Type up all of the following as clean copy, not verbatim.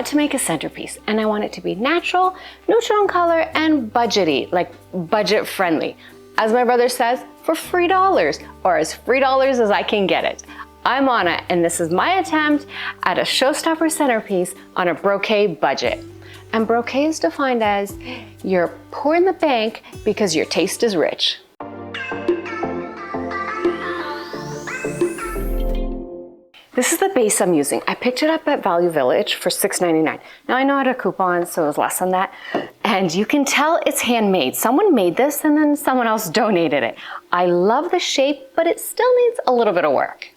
want to make a centerpiece and I want it to be natural, neutral in color, and budgety, like budget friendly. As my brother says, for $3, or as $3 as I can get it. I'm on it, and this is my attempt at a showstopper centerpiece on a brocade budget. And brocade is defined as you're poor in the bank because your taste is rich. This is the base I'm using. I picked it up at Value Village for $6.99. Now I know I had a coupon, so it was less than that. And you can tell it's handmade. Someone made this and then someone else donated it. I love the shape, but it still needs a little bit of work.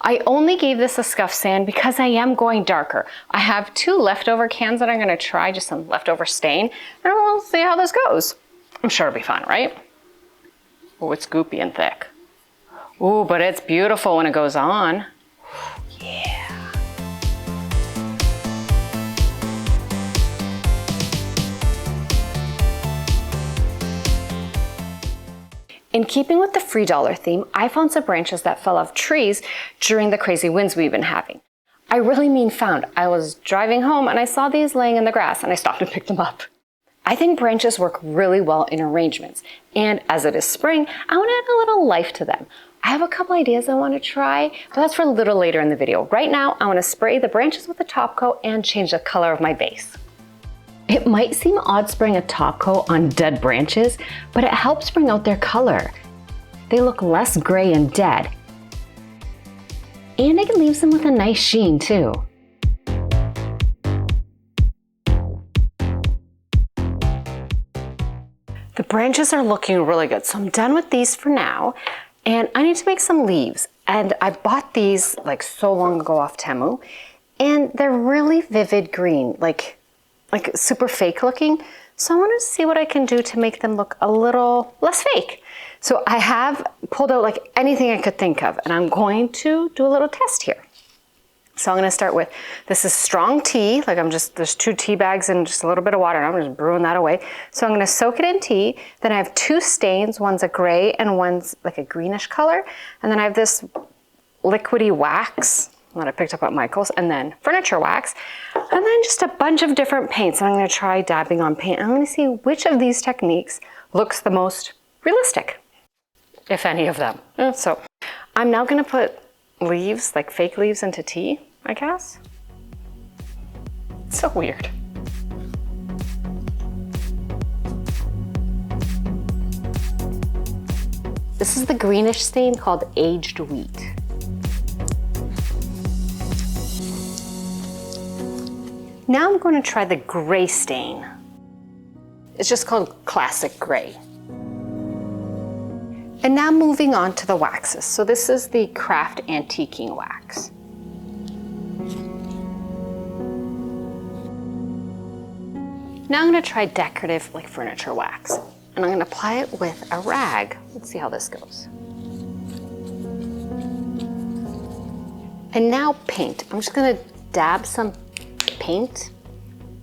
I only gave this a scuff sand because I am going darker. I have 2 leftover cans that I'm gonna try, just some leftover stain, and we'll see how this goes. I'm sure it'll be fun, right? Oh, it's goopy and thick. Oh, but it's beautiful when it goes on. Yeah. In keeping with the free dollar theme, I found some branches that fell off trees during the crazy winds we've been having. I really mean found. I was driving home and I saw these laying in the grass and I stopped and picked them up. I think branches work really well in arrangements, and as it is spring, I want to add a little life to them. I have a couple ideas I want to try, but that's for a little later in the video. Right now, I want to spray the branches with a top coat and change the color of my base. It might seem odd spraying a top coat on dead branches, but it helps bring out their color. They look less gray and dead. And it leaves them with a nice sheen too. The branches are looking really good, so I'm done with these for now. And I need to make some leaves. And I bought these like so long ago off Temu, and they're really vivid green, like super fake looking. So I want to see what I can do to make them look a little less fake. So I have pulled out like anything I could think of, and I'm going to do a little test here. So I'm going to start with, this is strong tea, there's 2 tea bags and just a little bit of water, and I'm just brewing that away. So I'm going to soak it in tea. Then I have 2 stains, one's a gray and one's like a greenish color. And then I have this liquidy wax that I picked up at Michael's, and then furniture wax, and then just a bunch of different paints. And I'm going to try dabbing on paint. I'm going to see which of these techniques looks the most realistic, if any of them. So I'm now going to put leaves, like fake leaves, into tea, I guess. It's so weird. This is the greenish stain called aged wheat. Now I'm going to try the gray stain. It's just called classic gray. And now moving on to the waxes. So this is the Craft Antiquing Wax. Now I'm going to try decorative like furniture wax. And I'm going to apply it with a rag. Let's see how this goes. And now paint. I'm just going to dab some paint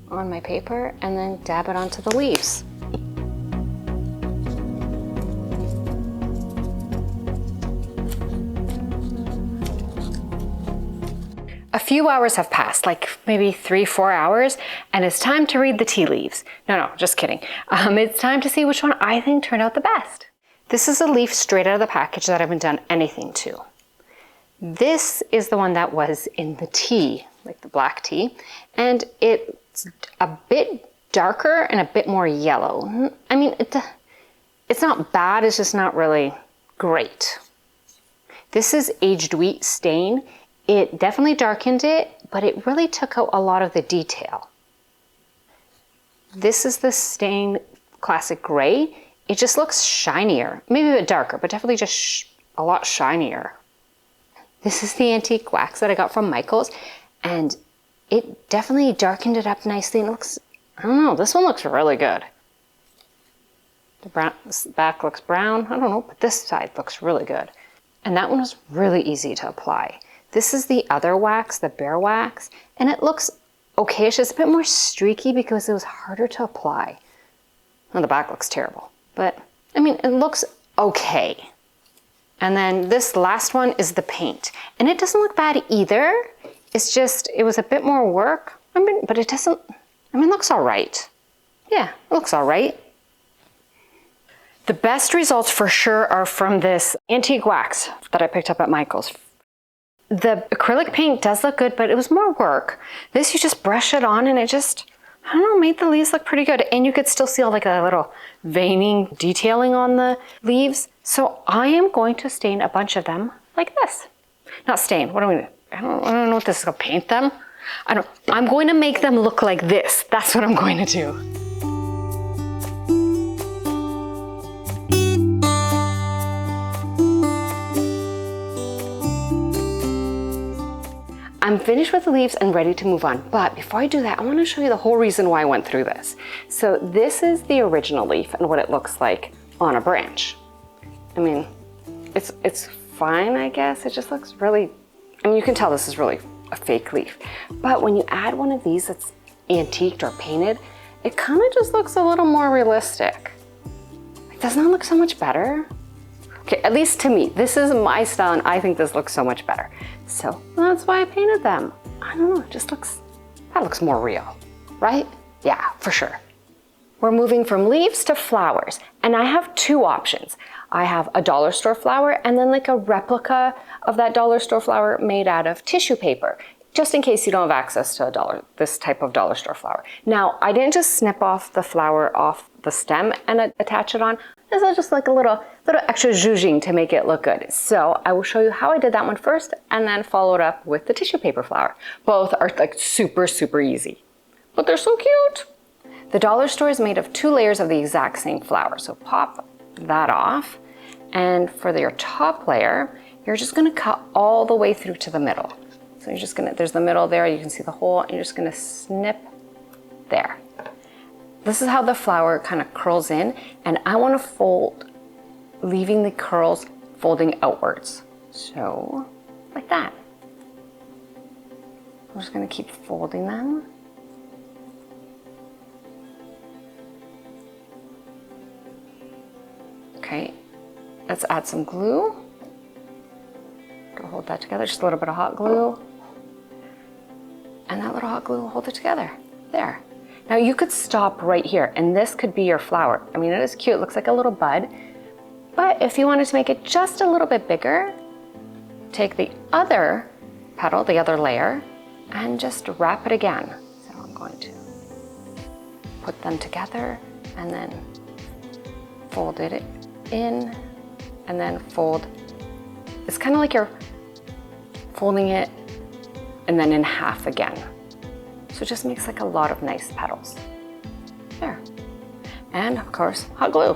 on my paper and then dab it onto the leaves. A few hours have passed, like maybe 3-4 hours, and it's time to read the tea leaves. No, just kidding. It's time to see which one I think turned out the best. This is a leaf straight out of the package that I haven't done anything to. This is the one that was in the tea, like the black tea, and it's a bit darker and a bit more yellow. I mean, it's not bad, it's just not really great. This is aged wheat stain. It definitely darkened it, but it really took out a lot of the detail. This is the stain classic gray. It just looks shinier, maybe a bit darker, but definitely just a lot shinier. This is the antique wax that I got from Michael's, and it definitely darkened it up nicely, and it looks, I don't know, this one looks really good. This back looks brown, I don't know, but this side looks really good. And that one was really easy to apply. This is the other wax, the bare wax, and it looks okay. It's just a bit more streaky because it was harder to apply. Well, the back looks terrible, but I mean, it looks okay. And then this last one is the paint, and it doesn't look bad either. It's just, it was a bit more work. I mean, but it doesn't, I mean, it looks all right. Yeah, it looks all right. The best results for sure are from this antique wax that I picked up at Michael's. The acrylic paint does look good, but it was more work. This, you just brush it on and it just, I don't know, made the leaves look pretty good. And you could still see all like a little veining detailing on the leaves. So I am going to stain a bunch of them like this. Not stain, what do we do? I don't know what this is, gonna paint them? I'm going to make them look like this. That's what I'm going to do. I'm finished with the leaves and ready to move on. But before I do that, I want to show you the whole reason why I went through this. So this is the original leaf and what it looks like on a branch. I mean, it's fine, I guess. It just looks really, I mean, you can tell this is really a fake leaf. But when you add one of these that's antiqued or painted, it kind of just looks a little more realistic. Like, doesn't that look so much better? Okay, at least to me, this is my style and I think this looks so much better. So that's why I painted them. I don't know, it just looks, that looks more real, right? Yeah, for sure. We're moving from leaves to flowers, and I have two options. I have a dollar store flower and then like a replica of that dollar store flower made out of tissue paper, just in case you don't have access to this type of dollar store flower. Now, I didn't just snip off the flower off the stem and attach it on. This is just like a little extra zhuzhing to make it look good. So I will show you how I did that one first and then follow it up with the tissue paper flower. Both are like super, super easy, but they're so cute. The dollar store is made of 2 layers of the exact same flower. So pop that off. And for your top layer, you're just gonna cut all the way through to the middle. So you're just gonna, there's the middle there, you can see the hole, and you're just gonna snip there. This is how the flower kind of curls in, and I want to fold, leaving the curls folding outwards. So, like that. I'm just going to keep folding them. Okay, let's add some glue. Go hold that together, just a little bit of hot glue. And that little hot glue will hold it together. There. Now you could stop right here and this could be your flower. I mean, it is cute, it looks like a little bud. But if you wanted to make it just a little bit bigger, take the other petal, the other layer, and just wrap it again. So I'm going to put them together and then fold it in and then fold. It's kind of like you're folding it and then in half again. So it just makes like a lot of nice petals. There. And of course, hot glue.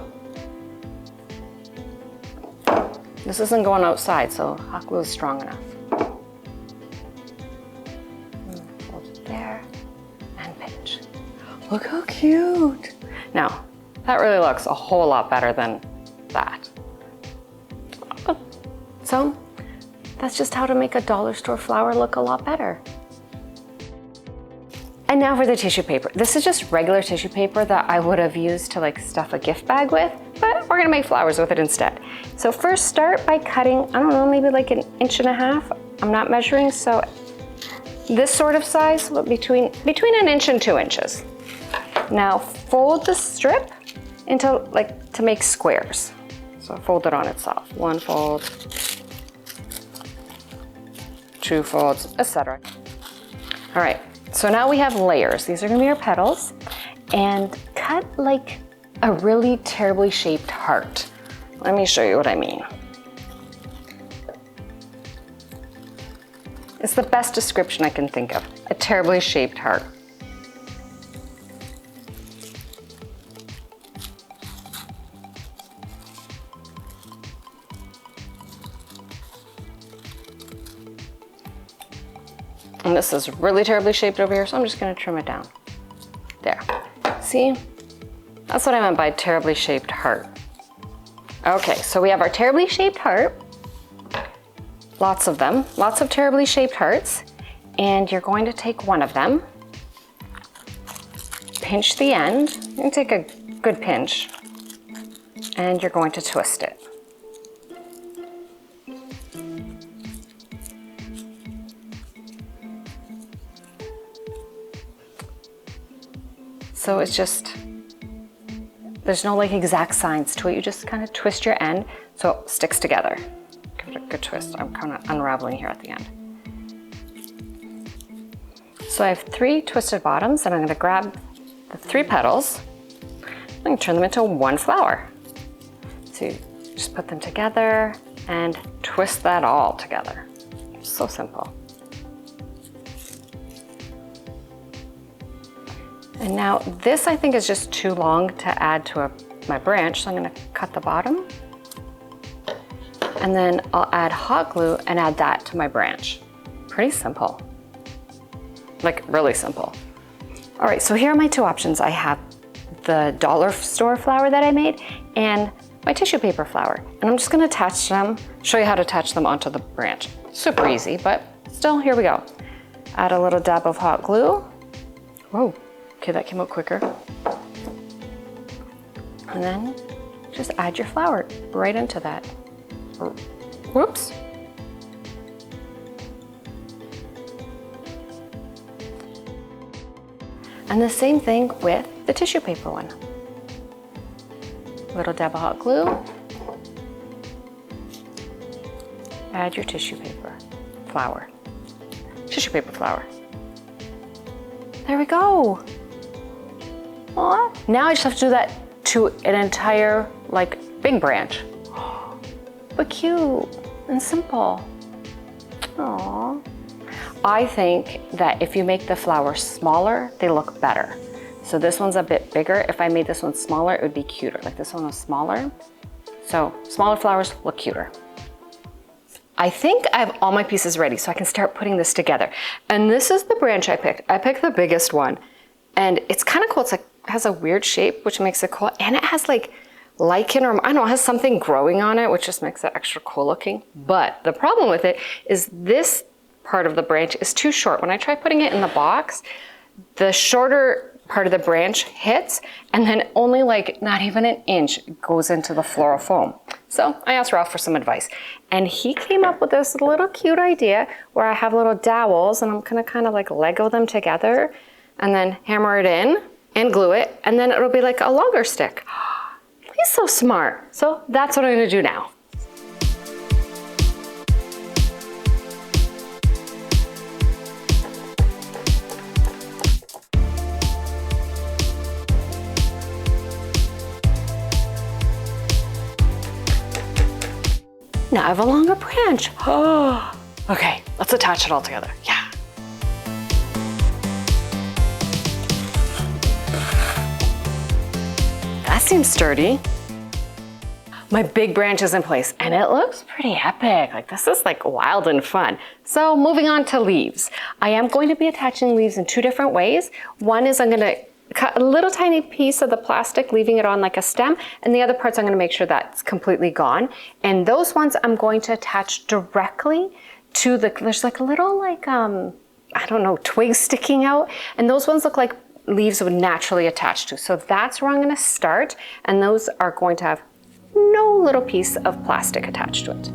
This isn't going outside, so hot glue is strong enough. Fold it there and pinch. Look how cute. Now, that really looks a whole lot better than that. So that's just how to make a dollar store flower look a lot better. And now for the tissue paper. This is just regular tissue paper that I would have used to like stuff a gift bag with, but we're gonna make flowers with it instead. So first start by cutting, I don't know, maybe like 1.5 inches. I'm not measuring, so this sort of size, between 1 inch and 2 inches. Now fold the strip into like, to make squares. So fold it on itself. 1 fold, 2 folds, etc. All right. So now we have layers. These are gonna be our petals, and cut like a really terribly shaped heart. Let me show you what I mean. It's the best description I can think of, a terribly shaped heart. And this is really terribly shaped over here, so I'm just gonna trim it down. There, see? That's what I meant by terribly shaped heart. Okay, so we have our terribly shaped heart. lots of them, lots of terribly shaped hearts. And you're going to take one of them, pinch the end, you can take a good pinch, and you're going to twist it. So it's just, there's no like exact science to it. You just kind of twist your end so it sticks together. Give it a good twist. I'm kind of unraveling here at the end. So I have 3 twisted bottoms, and I'm going to grab the 3 petals. I'm going to turn them into one flower. So you just put them together and twist that all together. So simple. And now this I think is just too long to add to my branch, so I'm going to cut the bottom. And then I'll add hot glue and add that to my branch. Pretty simple. Like really simple. All right, so here are my 2 options. I have the dollar store flower that I made and my tissue paper flower. And I'm just gonna attach them, show you how to attach them onto the branch. Super easy, but still, here we go. Add a little dab of hot glue. Whoa, okay, that came out quicker. And then just add your flower right into that. Whoops. And the same thing with the tissue paper one. Little dab of hot glue. Add your tissue paper flower. Tissue paper flower. There we go. Aw. Now I just have to do that to an entire like big branch. But cute and simple. Aww. I think that if you make the flowers smaller, they look better. So this one's a bit bigger. If I made this one smaller, it would be cuter. Like this one was smaller. So smaller flowers look cuter. I think I have all my pieces ready, so I can start putting this together. And this is the branch I picked. I picked the biggest one. And it's kind of cool. It's like, it has a weird shape, which makes it cool. And it has like lichen, or I don't know, it has something growing on it, which just makes it extra cool looking. But the problem with it is this part of the branch is too short. When I try putting it in the box, the shorter part of the branch hits, and then only like not even an inch goes into the floral foam. So I asked Ralph for some advice, and he came up with this little cute idea where I have little dowels, and I'm gonna kind of like Lego them together and then hammer it in and glue it, and then it'll be like a longer stick. He's so smart. So that's what I'm gonna do now. Now I have a longer branch. Oh, okay, let's attach it all together. Yeah. That seems sturdy. My big branch is in place and it looks pretty epic. Like this is like wild and fun. So moving on to leaves. I am going to be attaching leaves in 2 different ways. One is I'm gonna cut a little tiny piece of the plastic, leaving it on like a stem, and the other parts I'm gonna make sure that's completely gone. And those ones I'm going to attach directly to there's like a little like, I don't know, twigs sticking out, and those ones look like leaves would naturally attach to. So that's where I'm gonna start, and those are going to have no little piece of plastic attached to it.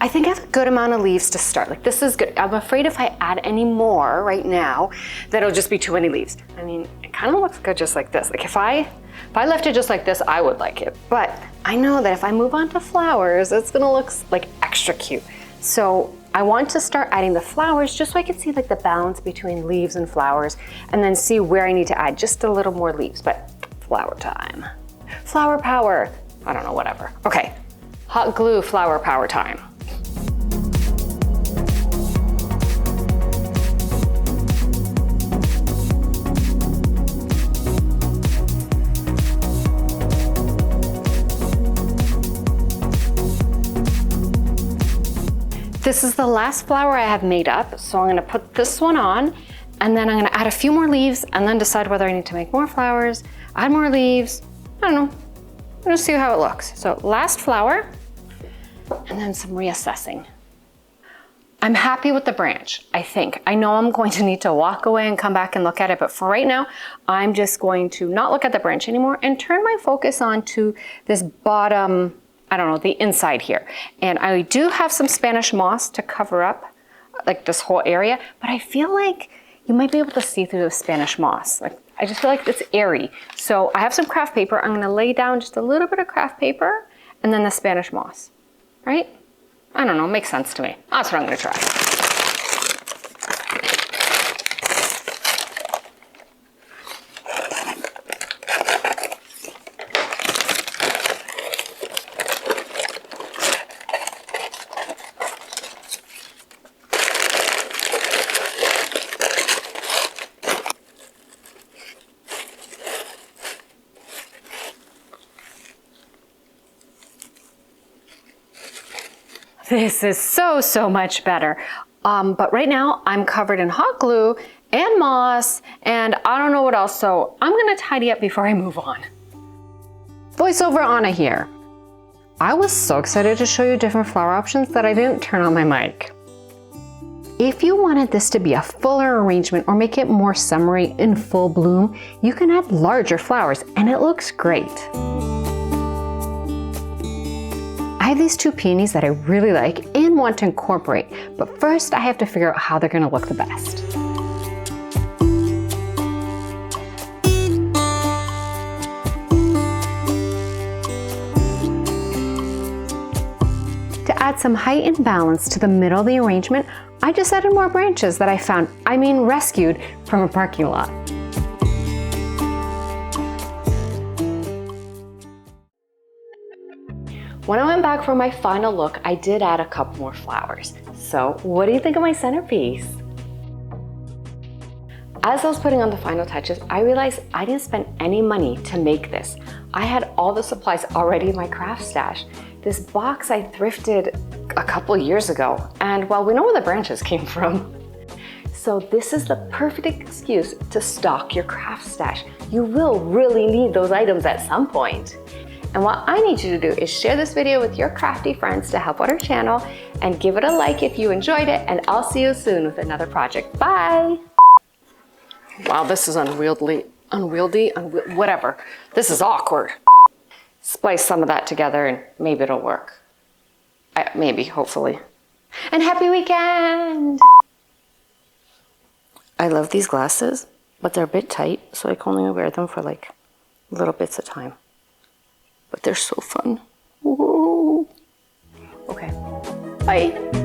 I think I have a good amount of leaves to start. Like this is good. I'm afraid if I add any more right now, that it'll just be too many leaves. I mean, it kind of looks good just like this. Like if I left it just like this, I would like it. But I know that if I move on to flowers, it's gonna look like extra cute. So I want to start adding the flowers just so I can see like the balance between leaves and flowers, and then see where I need to add just a little more leaves. But flower time. Flower power. I don't know, whatever. Okay, hot glue flower power time. This is the last flower I have made up, so I'm gonna put this one on, and then I'm gonna add a few more leaves and then decide whether I need to make more flowers, add more leaves. I don't know. I'm gonna see how it looks. So last flower, and then some reassessing. I'm happy with the branch, I think. I know I'm going to need to walk away and come back and look at it, but for right now, I'm just going to not look at the branch anymore and turn my focus on to this bottom, I don't know, the inside here. And I do have some Spanish moss to cover up like this whole area, but I feel like you might be able to see through the Spanish moss. Like, I just feel like it's airy. So I have some craft paper. I'm gonna lay down just a little bit of craft paper and then the Spanish moss, right? I don't know, makes sense to me. That's what I'm gonna try. This is so much better. But right now I'm covered in hot glue and moss and I don't know what else, so I'm gonna tidy up before I move on. Voiceover Anna here. I was so excited to show you different flower options that I didn't turn on my mic. If you wanted this to be a fuller arrangement or make it more summery in full bloom, you can add larger flowers and it looks great. I have these two peonies that I really like and want to incorporate, but first I have to figure out how they're gonna look the best. To add some height and balance to the middle of the arrangement, I just added more branches that I found, rescued from a parking lot. When I went back for my final look, I did add a couple more flowers. So what do you think of my centerpiece? As I was putting on the final touches, I realized I didn't spend any money to make this. I had all the supplies already in my craft stash. This box I thrifted a couple years ago, and well, we know where the branches came from. So this is the perfect excuse to stock your craft stash. You will really need those items at some point. And what I need you to do is share this video with your crafty friends to help out our channel and give it a like if you enjoyed it, and I'll see you soon with another project. Bye! Wow, this is unwieldy, whatever. This is awkward. Splice some of that together and maybe it'll work. Maybe, hopefully. And happy weekend! I love these glasses, but they're a bit tight, so I can only wear them for like little bits of time. But they're so fun. Whoa. Okay, bye.